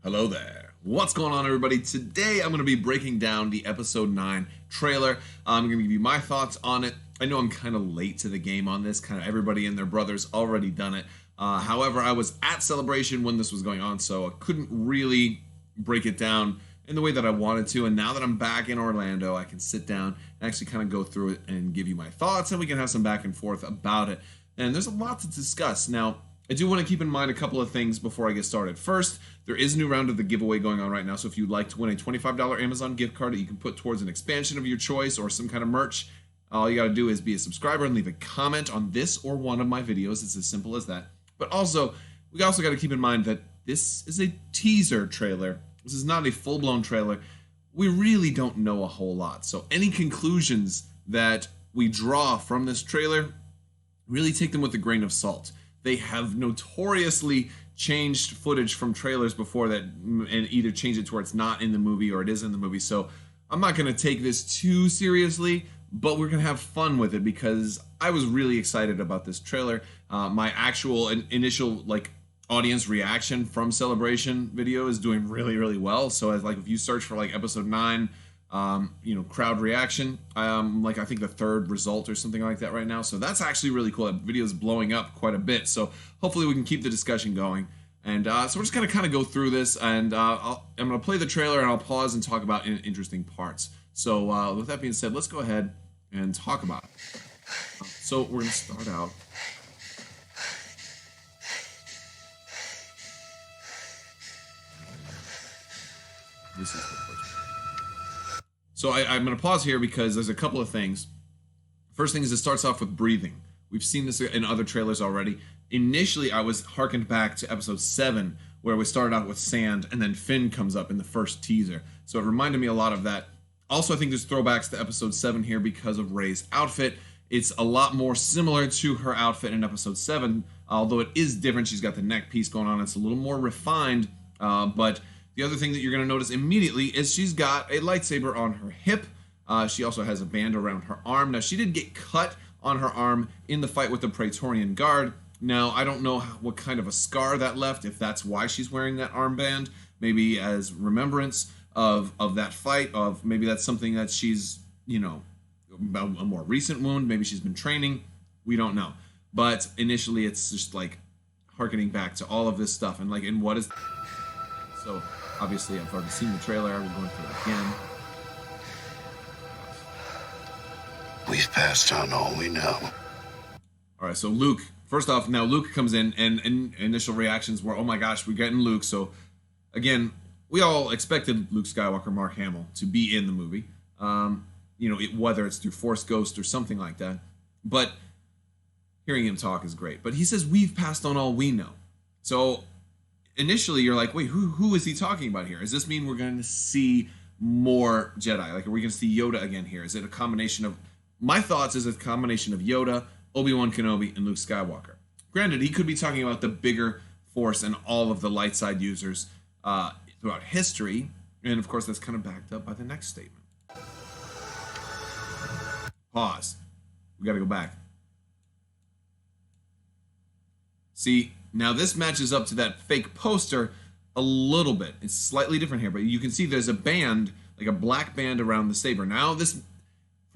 Hello there. What's going on, everybody? Today I'm going to be breaking down the Episode 9 trailer. I'm going to give you my thoughts on it. I know I'm kind of late to the game on this. Kind of everybody and their brother's already done it. However, I was at Celebration when this was going on, so I couldn't really break it down in the way that I wanted to. And now that I'm back in Orlando, I can sit down and actually kind of go through it and give you my thoughts, and we can have some back and forth about it. And there's a lot to discuss. Now, I do want to keep in mind a couple of things before I get started. First, there is a new round of the giveaway going on right now, so if you'd like to win a $25 Amazon gift card that you can put towards an expansion of your choice or some kind of merch, all you got to do is be a subscriber and leave a comment on this or one of my videos. It's as simple as that. But also, we also got to keep in mind that this is a teaser trailer. This is not a full-blown trailer. We really don't know a whole lot, so any conclusions that we draw from this trailer, really take them with a grain of salt. They have notoriously changed footage from trailers before that, and either change it to where it's not in the movie or it is in the movie. So I'm not going to take this too seriously, but we're going to have fun with it because I was really excited about this trailer. My actual initial audience reaction from Celebration video is doing really, really well. So as if you search for Episode 9, crowd reaction, I think the third result or something like that right now. So that's actually really cool. That video is blowing up quite a bit. So hopefully we can keep the discussion going. And so we're just going to kind of go through this, and I'm going to play the trailer and I'll pause and talk about interesting parts. So with that being said, let's go ahead and talk about it. So we're going to start out. This is the first. So I'm going to pause here because there's a couple of things. First thing is it starts off with breathing. We've seen this in other trailers already. Initially, I was harkened back to Episode 7, where we started out with sand, and then Finn comes up in the first teaser. So it reminded me a lot of that. Also, I think there's throwbacks to Episode 7 here because of Rey's outfit. It's a lot more similar to her outfit in Episode 7, although it is different. She's got the neck piece going on. It's a little more refined, but the other thing that you're going to notice immediately is she's got a lightsaber on her hip. She also has a band around her arm. Now, she did get cut on her arm in the fight with the Praetorian Guard. Now, I don't know what kind of a scar that left, if that's why she's wearing that armband, maybe as remembrance of that fight, of maybe that's something that she's, a more recent wound, maybe she's been training, we don't know. But initially, it's just harkening back to all of this stuff, and and what is... So, obviously, I've already seen the trailer, we're going through it again. We've passed on all we know. Alright, so Luke, first off, now Luke comes in, and initial reactions were, oh my gosh, we're getting Luke. So, again, we all expected Luke Skywalker, Mark Hamill, to be in the movie. Whether it's through Force Ghost or something like that. But hearing him talk is great. But he says, we've passed on all we know. So, initially, you're like, wait, who is he talking about here? Does this mean we're going to see more Jedi? Are we going to see Yoda again here? Is it a combination of... My thoughts is a combination of Yoda, Obi-Wan Kenobi, and Luke Skywalker. Granted, he could be talking about the bigger Force and all of the light side users throughout history. And, of course, that's kind of backed up by the next statement. Pause. We got to go back. See, now this matches up to that fake poster a little bit. It's slightly different here, but you can see there's a band, a black band around the saber. Now this,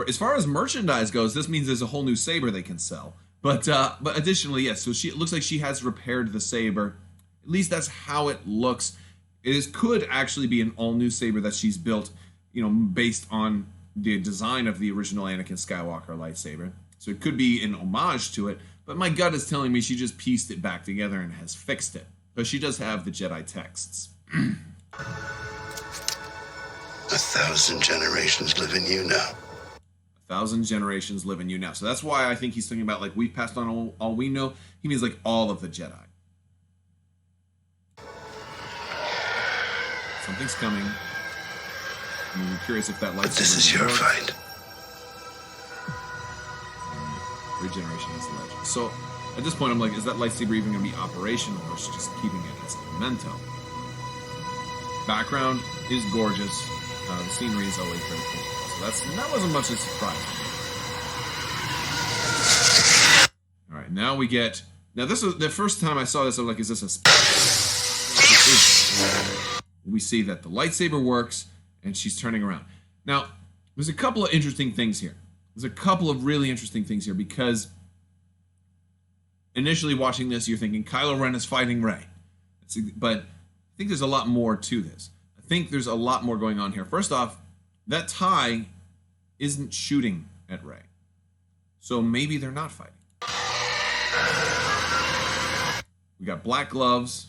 as far as merchandise goes, this means there's a whole new saber they can sell. But additionally, yes, so it looks like she has repaired the saber. At least that's how it looks. Could actually be an all-new saber that she's built, based on the design of the original Anakin Skywalker lightsaber. So it could be an homage to it. But my gut is telling me she just pieced it back together and has fixed it. But she does have the Jedi texts. 1,000 generations live in you now. 1,000 generations live in you now. So that's why I think he's thinking about, we've passed on all we know. He means, all of the Jedi. Something's coming. I'm curious if that lightsaber... But this is your fight. Regeneration is the legend. So, at this point, I'm like, is that lightsaber even going to be operational, or is she just keeping it as a memento? Background is gorgeous. The scenery is always very cool. So that wasn't much of a surprise. Alright, now we get... Now, this was the first time I saw this, I was like, is this a... we see that the lightsaber works, and she's turning around. Now, there's a couple of interesting things here. There's a couple of really interesting things here, because initially watching this, you're thinking Kylo Ren is fighting Rey. But I think there's a lot more to this. I think there's a lot more going on here. First off, that TIE isn't shooting at Rey. So maybe they're not fighting. We got black gloves.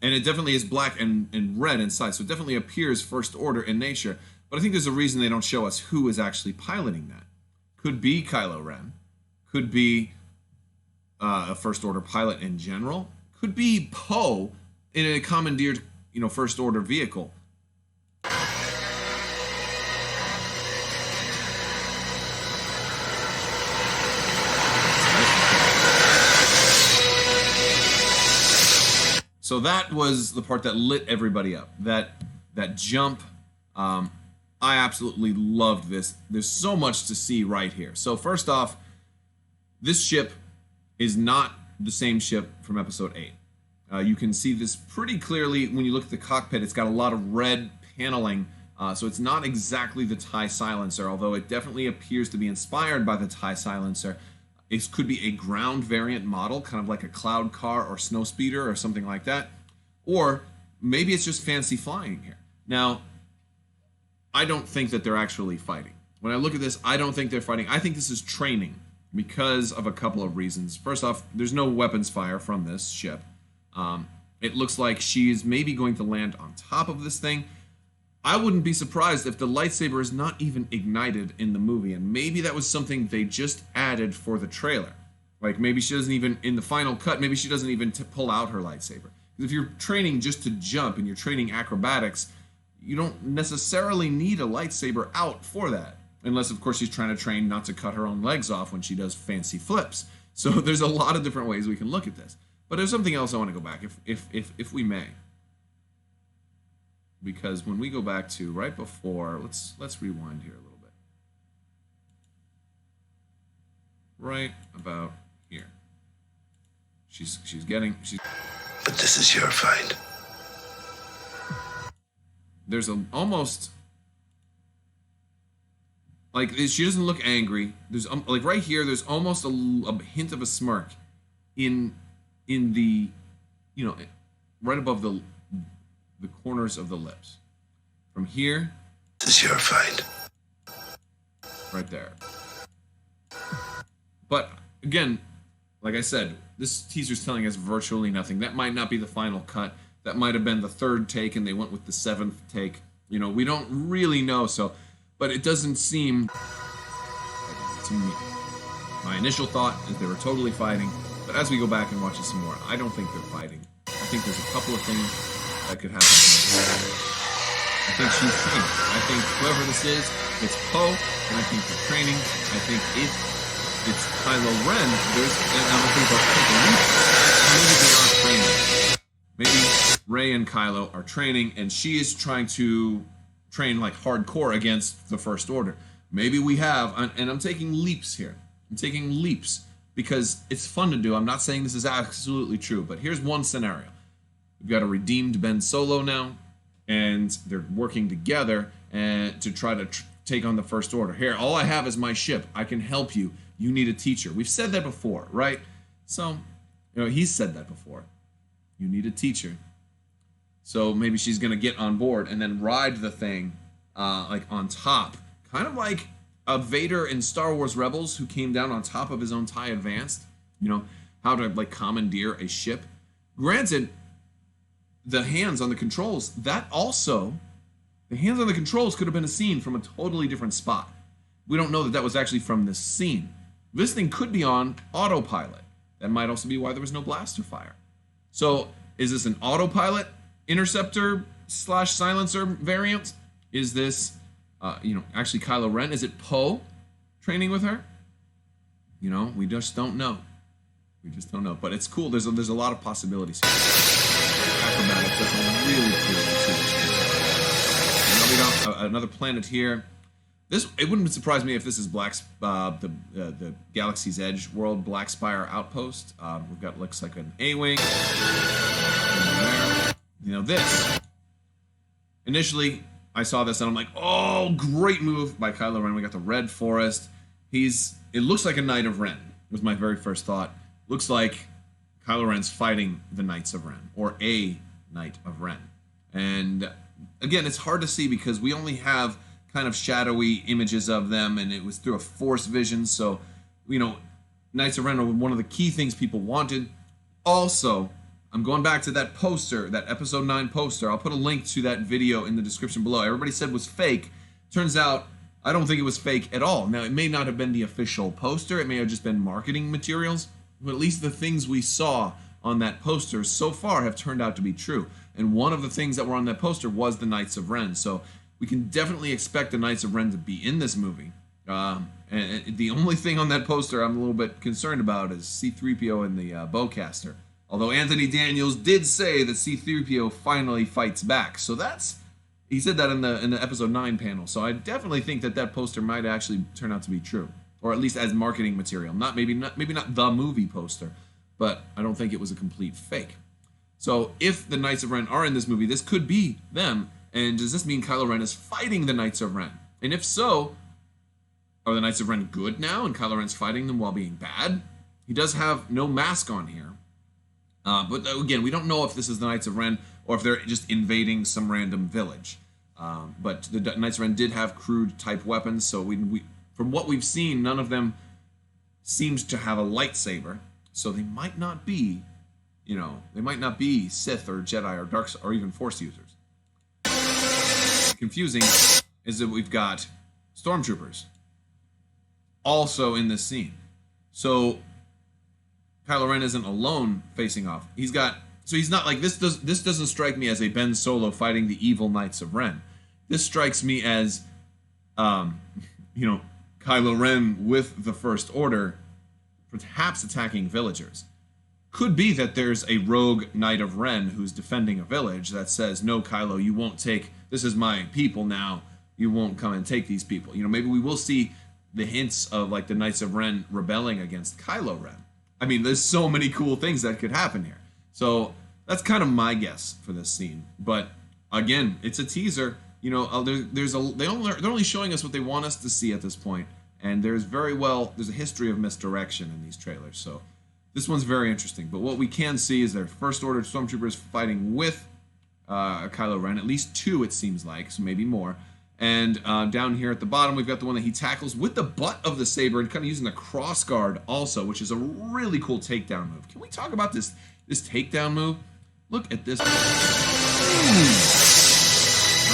And it definitely is black and red inside. So it definitely appears First Order in nature. But I think there's a reason they don't show us who is actually piloting that. Could be Kylo Ren. Could be a First Order pilot in general. Could be Poe in a commandeered, First Order vehicle. So that was the part that lit everybody up. That jump, I absolutely loved this. There's so much to see right here. So first off, this ship is not the same ship from Episode 8. You can see this pretty clearly when you look at the cockpit. It's got a lot of red paneling, so it's not exactly the TIE silencer, although it definitely appears to be inspired by the TIE silencer. It could be a ground variant model, kind of like a cloud car or snowspeeder or something like that. Or maybe it's just fancy flying here. Now, I don't think that they're actually fighting. When I look at this, I don't think they're fighting. I think this is training because of a couple of reasons. First off, there's no weapons fire from this ship. It looks like she's maybe going to land on top of this thing. I wouldn't be surprised if the lightsaber is not even ignited in the movie, and maybe that was something they just added for the trailer. Like maybe she doesn't even, in the final cut, maybe she doesn't even pull out her lightsaber. Because if you're training just to jump and you're training acrobatics, you don't necessarily need a lightsaber out for that. Unless, of course, she's trying to train not to cut her own legs off when she does fancy flips. So there's a lot of different ways we can look at this. But there's something else I want to go back, if we may. Because when we go back to right before, let's rewind here a little bit. Right about here. But this is your fight. There's almost like she doesn't look angry. There's like right here. There's almost a hint of a smirk in the right above the corners of the lips. From here, this is your fight. Right there. But again, like I said, this teaser's telling us virtually nothing. That might not be the final cut. That might have been the third take and they went with the seventh take. We don't really know. But it doesn't seem to me. My initial thought is they were totally fighting. But as we go back and watch it some more, I don't think they're fighting. I think there's a couple of things that could happen. I think she's training. I think whoever this is, it's Poe, and I think they're training. I think if it's Kylo Ren, and I'm thinking about maybe they are training. Maybe Rey and Kylo are training, and she is trying to train like hardcore against the First Order. Maybe we have, and I'm taking leaps here. I'm taking leaps because it's fun to do. I'm not saying this is absolutely true, but here's one scenario. We've got a redeemed Ben Solo now, and they're working together to try to take on the First Order. Here, all I have is my ship. I can help you. You need a teacher. We've said that before, right? So, he's said that before. You need a teacher. So maybe she's going to get on board and then ride the thing like on top. Kind of like a Vader in Star Wars Rebels who came down on top of his own TIE Advanced. How to like commandeer a ship. Granted, the hands on the controls, the hands on the controls could have been a scene from a totally different spot. We don't know that was actually from this scene. This thing could be on autopilot. That might also be why there was no blaster fire. So, is this an autopilot interceptor / silencer variant? Is this, actually Kylo Ren? Is it Poe training with her? We just don't know. But it's cool. There's a lot of possibilities here. Acrobatics, that's really cool. Now we got another planet here. It wouldn't surprise me if this is the Galaxy's Edge world, Black Spire Outpost. We've got looks like an A-wing. this. Initially, I saw this and I'm like, oh, great move by Kylo Ren. We got the Red Forest. It looks like a Knight of Ren, was my very first thought. Looks like Kylo Ren's fighting the Knights of Ren, or a Knight of Ren. And again, it's hard to see because we only have kind of shadowy images of them, and it was through a Force vision. So, Knights of Ren are one of the key things people wanted. Also, I'm going back to that poster, that Episode 9 poster. I'll put a link to that video in the description below. Everybody said was fake. Turns out, I don't think it was fake at all. Now, it may not have been the official poster. It may have just been marketing materials. But at least the things we saw on that poster so far have turned out to be true. And one of the things that were on that poster was the Knights of Ren. So we can definitely expect the Knights of Ren to be in this movie. And the only thing on that poster I'm a little bit concerned about is C-3PO and the bowcaster. Although Anthony Daniels did say that C-3PO finally fights back. So he said that in the Episode 9 panel. So I definitely think that poster might actually turn out to be true. Or at least as marketing material. Maybe not the movie poster, but I don't think it was a complete fake. So if the Knights of Ren are in this movie, this could be them. And does this mean Kylo Ren is fighting the Knights of Ren? And if so, are the Knights of Ren good now and Kylo Ren's fighting them while being bad? He does have no mask on here. But again, we don't know if this is the Knights of Ren or if they're just invading some random village. But the Knights of Ren did have crude type weapons, so we from what we've seen, none of them seems to have a lightsaber. So they might not be, Sith or Jedi or Dark or even Force users. Confusing is that we've got stormtroopers also in this scene. So Kylo Ren isn't alone facing off. He's not like this doesn't strike me as a Ben Solo fighting the evil Knights of Ren. This strikes me as Kylo Ren with the First Order perhaps attacking villagers. Could be that there's a rogue Knight of Ren who's defending a village that says, no, Kylo, you won't this is my people now, you won't come and take these people. Maybe we will see the hints of like the Knights of Ren rebelling against Kylo Ren. I mean, there's so many cool things that could happen here. So that's kind of my guess for this scene. But again, it's a teaser. They're only showing us what they want us to see at this point. And there's a history of misdirection in these trailers. So this one's very interesting. But what we can see is their First Order stormtroopers fighting with Kylo Ren. At least 2, it seems like, so maybe more. And down here at the bottom, we've got the one that he tackles with the butt of the saber and kind of using the cross guard also, which is a really cool takedown move. Can we talk about this takedown move? Look at this.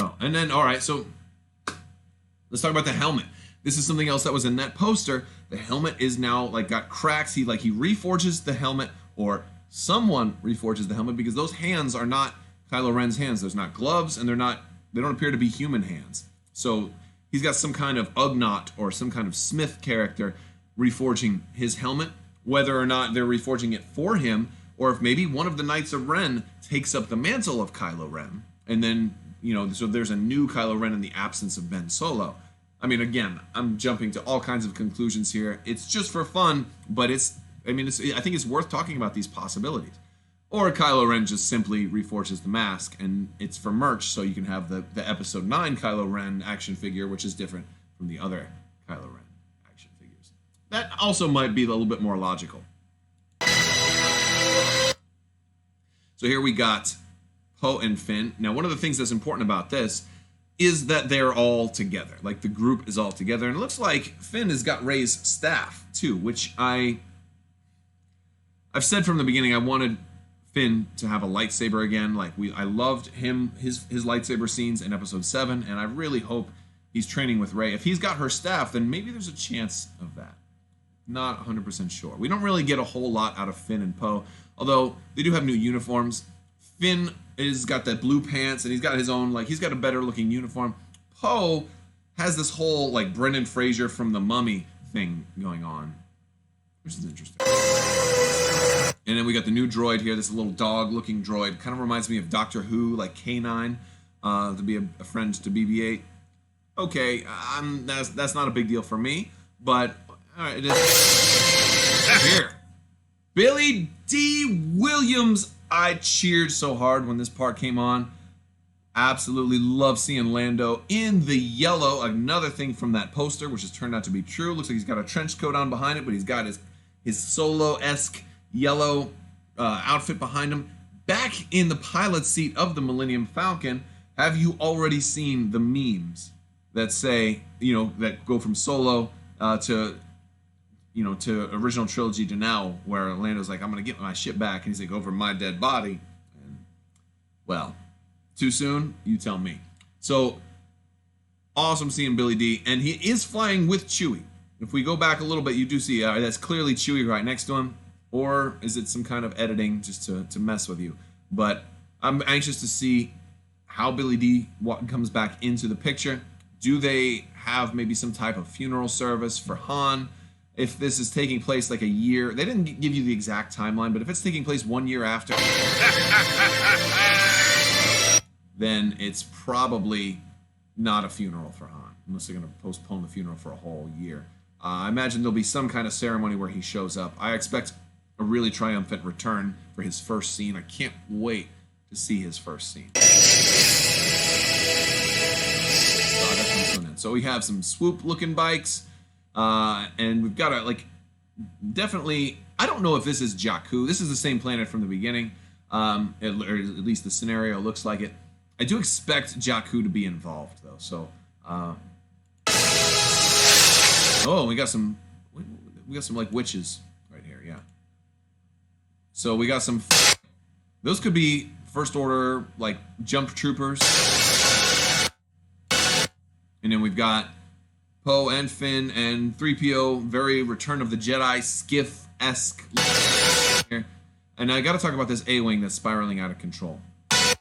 Oh, and then, all right, so let's talk about the helmet. This is something else that was in that poster. The helmet is now got cracks. He reforges the helmet, or someone reforges the helmet, because those hands are not Kylo Ren's hands. There's not gloves, and they don't appear to be human hands. So he's got some kind of Ugnaught or some kind of Smith character reforging his helmet. Whether or not they're reforging it for him, or if maybe one of the Knights of Ren takes up the mantle of Kylo Ren, and then so there's a new Kylo Ren in the absence of Ben Solo. I mean, again, I'm jumping to all kinds of conclusions here. It's just for fun, but I think it's worth talking about these possibilities. Or Kylo Ren just simply reforges the mask, and it's for merch, so you can have the Episode 9 Kylo Ren action figure, which is different from the other Kylo Ren action figures. That also might be a little bit more logical. So here we got Poe and Finn. Now, one of the things that's important about this is that they're all together. Like, the group is all together. And it looks like Finn has got Rey's staff, too, which I've said from the beginning I wanted Finn to have a lightsaber again. I loved his lightsaber scenes in Episode 7, and I really hope he's training with Rey. If he's got her staff, then maybe there's a chance of that. Not 100% sure. We don't really get a whole lot out of Finn and Poe, although they do have new uniforms. Finn has got that blue pants, and he's got his own, he's got a better looking uniform. Poe has this whole, Brendan Fraser from The Mummy thing going on, which is interesting. And then we got the new droid here, this little dog looking droid. Kind of reminds me of Doctor Who, like K9, to be a friend to BB-8. Okay, that's not a big deal for me, but all right, it is. Here, Billy D. Williams I cheered so hard when this part came on. Absolutely love seeing Lando in the yellow. Another thing from that poster, which has turned out to be true. Looks like he's got a trench coat on behind it, but he's got his Solo-esque yellow outfit behind him. Back in the pilot seat of the Millennium Falcon, have you already seen the memes that say, that go from Solo to original trilogy to now, where Lando's like, I'm going to get my ship back, and he's like, over my dead body. And, well, too soon? You tell me. So, awesome seeing Billy D, and he is flying with Chewie. If we go back a little bit, you do see that's clearly Chewie right next to him, or is it some kind of editing just to mess with you? But I'm anxious to see how Billy D comes back into the picture. Do they have maybe some type of funeral service for Han? If this is taking place like a year, they didn't give you the exact timeline, but if it's taking place 1 year after, then it's probably not a funeral for Han, unless they're going to postpone the funeral for a whole year. I imagine there'll be some kind of ceremony where he shows up. I expect a really triumphant return for his first scene. I can't wait to see his first scene. So we have some swoop-looking bikes. And we've got definitely, I don't know if this is Jakku. This is the same planet from the beginning, or at least the scenario looks like it. I do expect Jakku to be involved, though. So, we got some like witches right here, yeah. So we got some, those could be First Order, like, jump troopers. And then we've got Poe and Finn and 3PO, very Return of the Jedi, skiff-esque. And I gotta talk about this A-Wing that's spiraling out of control.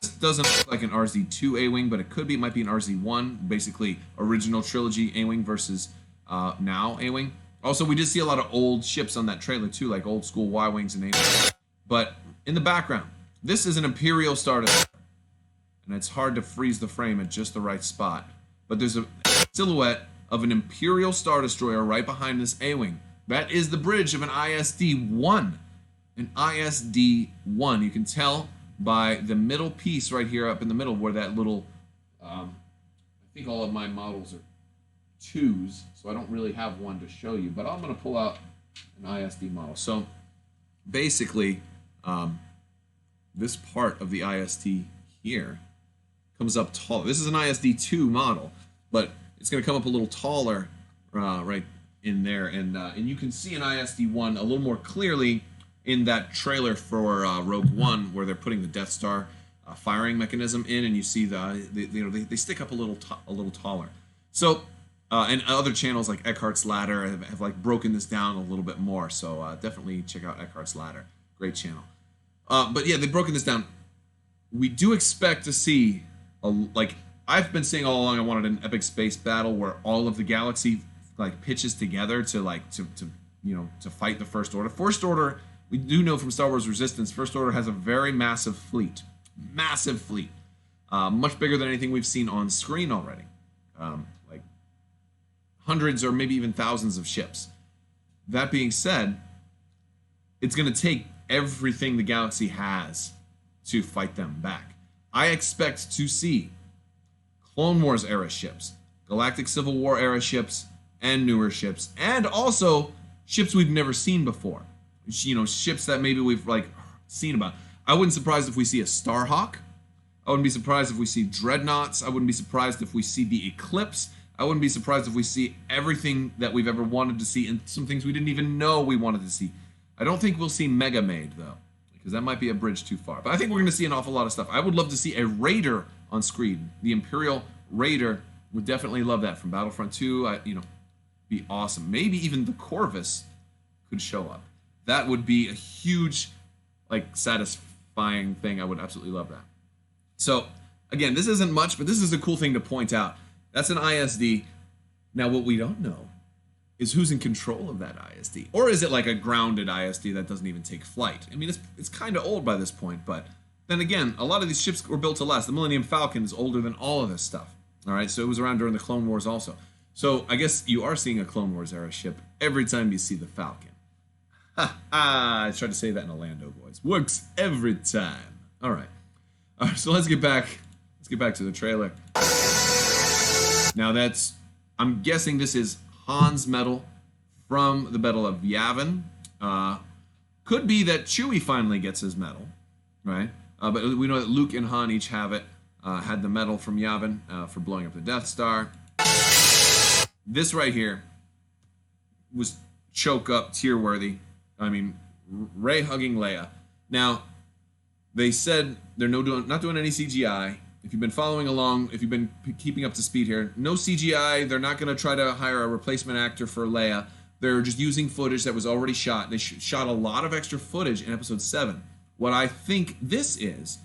This doesn't look like an RZ-2 A-Wing, but it could be. It might be an RZ-1, basically original trilogy A-Wing versus now A-Wing. Also, we did see a lot of old ships on that trailer too, like old school Y-Wings and A-Wings. But in the background, this is an Imperial Star Destroyer. And it's hard to freeze the frame at just the right spot. But there's a silhouette of an Imperial Star Destroyer right behind this A-Wing. That is the bridge of an ISD-1. An ISD-1. You can tell by the middle piece right here up in the middle where that little, I think all of my models are 2s, so I don't really have one to show you, but I'm going to pull out an ISD model. So basically, this part of the ISD here comes up tall. This is an ISD-2 model, but it's going to come up a little taller right in there, and you can see an ISD-1 a little more clearly in that trailer for Rogue One, where they're putting the Death Star firing mechanism in, and you see they stick up a little taller. So, and other channels like Eckhart's Ladder have like broken this down a little bit more. So definitely check out Eckhart's Ladder, great channel. But yeah, they've broken this down. We do expect to see I've been saying all along, I wanted an epic space battle where all of the galaxy like pitches together to fight the First Order. First Order, we do know from Star Wars Resistance, First Order has a very massive fleet, much bigger than anything we've seen on screen already, like hundreds or maybe even thousands of ships. That being said, it's going to take everything the galaxy has to fight them back. I expect to see Clone Wars era ships, Galactic Civil War era ships, and newer ships, and also ships we've never seen before. Ships that maybe we've seen about. I wouldn't be surprised if we see a Starhawk. I wouldn't be surprised if we see dreadnoughts. I wouldn't be surprised if we see the Eclipse. I wouldn't be surprised if we see everything that we've ever wanted to see, and some things we didn't even know we wanted to see. I don't think we'll see Mega Maid, though, because that might be a bridge too far. But I think we're going to see an awful lot of stuff. I would love to see a Raider on screen. The Imperial Raider, would definitely love that from Battlefront 2. Be awesome. Maybe even the Corvus could show up. That would be a huge, satisfying thing. I would absolutely love that. So, again, this isn't much, but this is a cool thing to point out. That's an ISD. Now, what we don't know is who's in control of that ISD. Or is it like a grounded ISD that doesn't even take flight? I mean, it's kind of old by this point, but then again, a lot of these ships were built to last. The Millennium Falcon is older than all of this stuff. All right, so it was around during the Clone Wars also. So I guess you are seeing a Clone Wars era ship every time you see the Falcon. I tried to say that in a Lando voice. Works every time. All right. So let's get back to the trailer. Now I'm guessing this is Han's medal from the Battle of Yavin. Could be that Chewie finally gets his medal, right? But we know that Luke and Han each have it. Had the medal from Yavin for blowing up the Death Star. This right here was choke up, tear worthy. I mean, Rey hugging Leia. Now, they said they're not doing any CGI. If you've been following along, if you've been keeping up to speed here, no CGI. They're not going to try to hire a replacement actor for Leia. They're just using footage that was already shot. They shot a lot of extra footage in Episode 7. What I think this is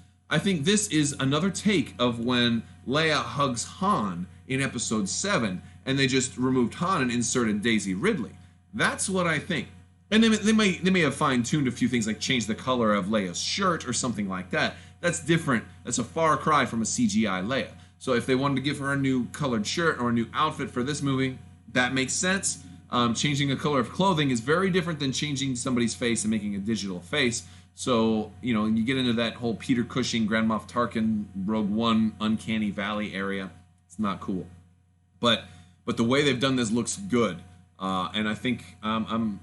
another take of when Leia hugs Han in Episode 7, and they just removed Han and inserted Daisy Ridley. That's what I think. And they may have fine-tuned a few things, like change the color of Leia's shirt or something like that. That's different. That's a far cry from a CGI Leia. So if they wanted to give her a new colored shirt or a new outfit for this movie, that makes sense. Changing a color of clothing is very different than changing somebody's face and making a digital face. So, you get into that whole Peter Cushing, Grand Moff Tarkin, Rogue One, Uncanny Valley area. It's not cool. But the way they've done this looks good. And I think I'm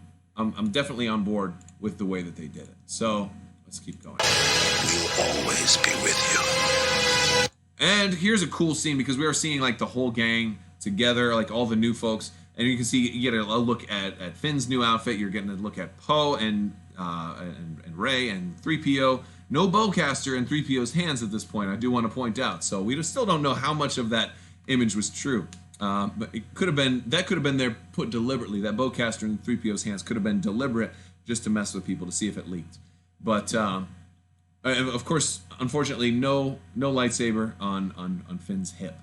definitely on board with the way that they did it. So let's keep going. We'll always be with you. And here's a cool scene because we are seeing like the whole gang together, like all the new folks, and you can see you get a look at Finn's new outfit. You're getting a look at Poe and Rey and 3PO. No bowcaster in 3PO's hands at this point. I do want to point out. So we still don't know how much of that image was true. But it could have been there put deliberately. That bowcaster in 3PO's hands could have been deliberate just to mess with people to see if it leaked. But of course, unfortunately, no lightsaber on Finn's hip.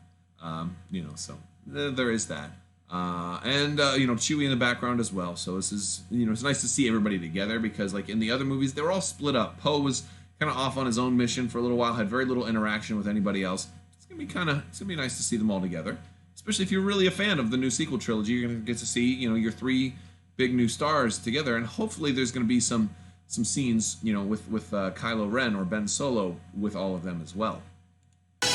So there is that. And Chewie in the background as well. So this is it's nice to see everybody together because like in the other movies they were all split up. Poe was kind of off on his own mission for a little while, had very little interaction with anybody else. It's gonna be nice to see them all together. Especially if you're really a fan of the new sequel trilogy, you're going to get to see, your three big new stars together, and hopefully there's going to be some scenes, with Kylo Ren or Ben Solo with all of them as well. And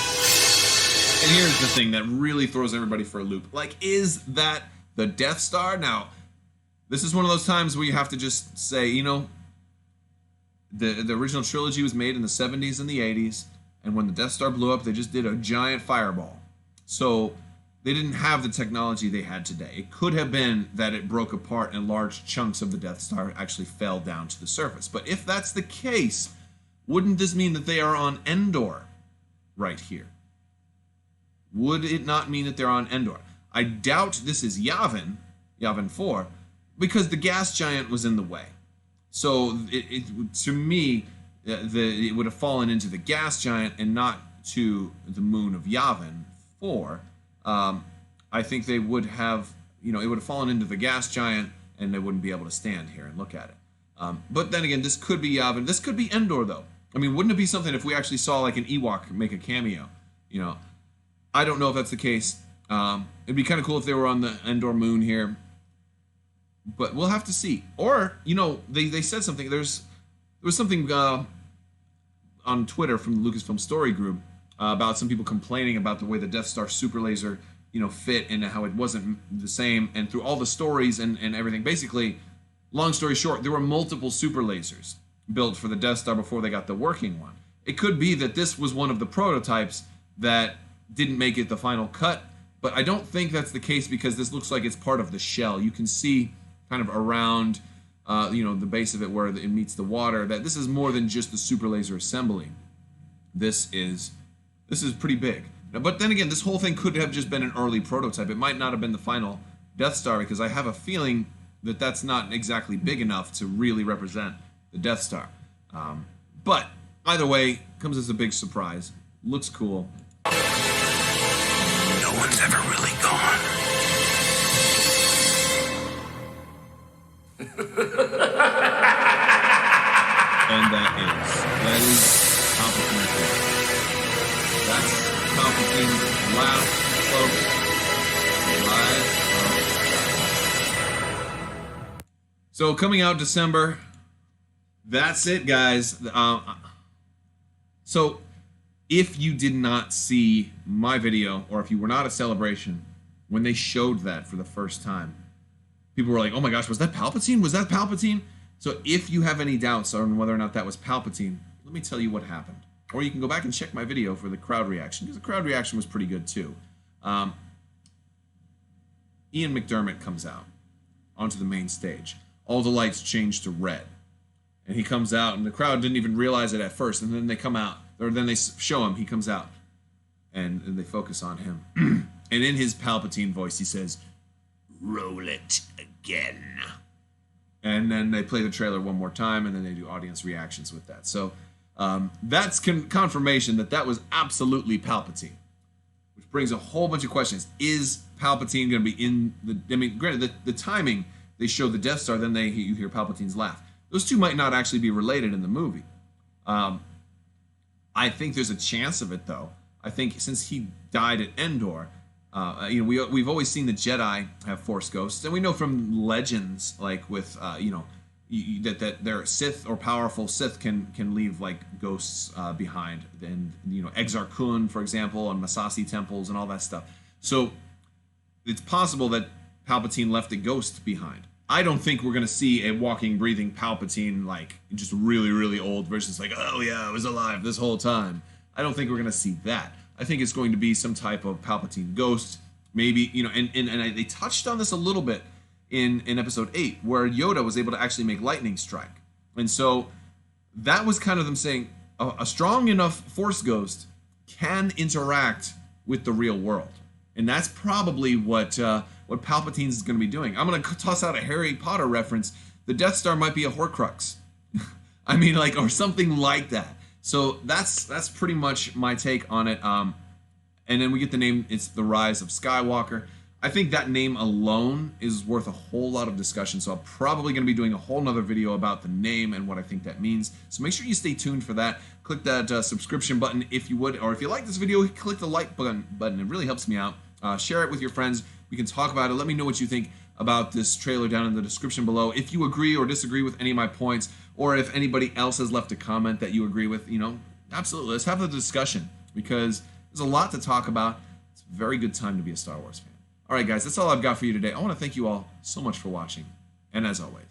here's the thing that really throws everybody for a loop. Like, is that the Death Star? Now, this is one of those times where you have to just say, the original trilogy was made in the 70s and the 80s, and when the Death Star blew up, they just did a giant fireball. So they didn't have the technology they had today. It could have been that it broke apart and large chunks of the Death Star actually fell down to the surface. But if that's the case, wouldn't this mean that they are on Endor right here? Would it not mean that they're on Endor? I doubt this is Yavin 4, because the gas giant was in the way. So to me, it would have fallen into the gas giant and not to the moon of Yavin 4. I think they would have, it would have fallen into the gas giant and they wouldn't be able to stand here and look at it. But then again, this could be Yavin. This could be Endor, though. I mean, wouldn't it be something if we actually saw like an Ewok make a cameo? I don't know if that's the case. It'd be kind of cool if they were on the Endor moon here. But we'll have to see. Or, they said something. There was something on Twitter from the Lucasfilm Story Group about some people complaining about the way the Death Star super laser, fit and how it wasn't the same. And through all the stories and everything, basically, long story short, there were multiple super lasers built for the Death Star before they got the working one. It could be that this was one of the prototypes that didn't make it the final cut, but I don't think that's the case because this looks like it's part of the shell. You can see kind of around, the base of it where it meets the water, that this is more than just the super laser assembly. This is pretty big. But then again, this whole thing could have just been an early prototype. It might not have been the final Death Star because I have a feeling that that's not exactly big enough to really represent the Death Star. But either way, comes as a big surprise. Looks cool. No one's ever really gone. And that is Palpatine. That's Palpatine's laugh, folks. Live. So coming out December. That's it, guys. So if you did not see my video, or if you were not at Celebration when they showed that for the first time, people were like, oh my gosh, was that Palpatine? Was that Palpatine? So if you have any doubts on whether or not that was Palpatine, let me tell you what happened. Or you can go back and check my video for the crowd reaction, because the crowd reaction was pretty good too. Ian McDermott comes out onto the main stage. All the lights change to red. And he comes out, and the crowd didn't even realize it at first. And then they come out, or then they show him, he comes out. And they focus on him. And in his Palpatine voice, he says, "Roll it again." And then they play the trailer one more time, and then they do audience reactions with that. So that's confirmation that that was absolutely Palpatine. Which brings a whole bunch of questions. Is Palpatine going to be in the... I mean, granted, the timing, they show the Death Star, then you hear Palpatine's laugh. Those two might not actually be related in the movie. I think there's a chance of it, though. I think since he died at Endor, we've always seen the Jedi have Force ghosts, and we know from legends, like with that their Sith or powerful Sith can leave like ghosts behind, and Exar Kun, for example, and Massassi temples and all that stuff. So it's possible that Palpatine left a ghost behind. I don't think we're going to see a walking, breathing Palpatine, like, just really, really old versus like, oh yeah, I was alive this whole time. I don't think we're going to see that. I think it's going to be some type of Palpatine ghost. Maybe, they touched on this a little bit in Episode 8, where Yoda was able to actually make lightning strike. And so that was kind of them saying a strong enough Force ghost can interact with the real world. And that's probably what Palpatine's going to be doing. I'm going to toss out a Harry Potter reference. The Death Star might be a Horcrux. I mean, like, or something like that. So that's pretty much my take on it. And then we get the name, it's The Rise of Skywalker. I think that name alone is worth a whole lot of discussion. So I'm probably going to be doing a whole nother video about the name and what I think that means. So make sure you stay tuned for that. Click that subscription button if you would. Or if you like this video, click the like button. It really helps me out. Share it with your friends. We can talk about it. Let me know what you think about this trailer down in the description below. If you agree or disagree with any of my points, or if anybody else has left a comment that you agree with, absolutely. Let's have the discussion, because there's a lot to talk about. It's a very good time to be a Star Wars fan. All right, guys, that's all I've got for you today. I want to thank you all so much for watching. And as always,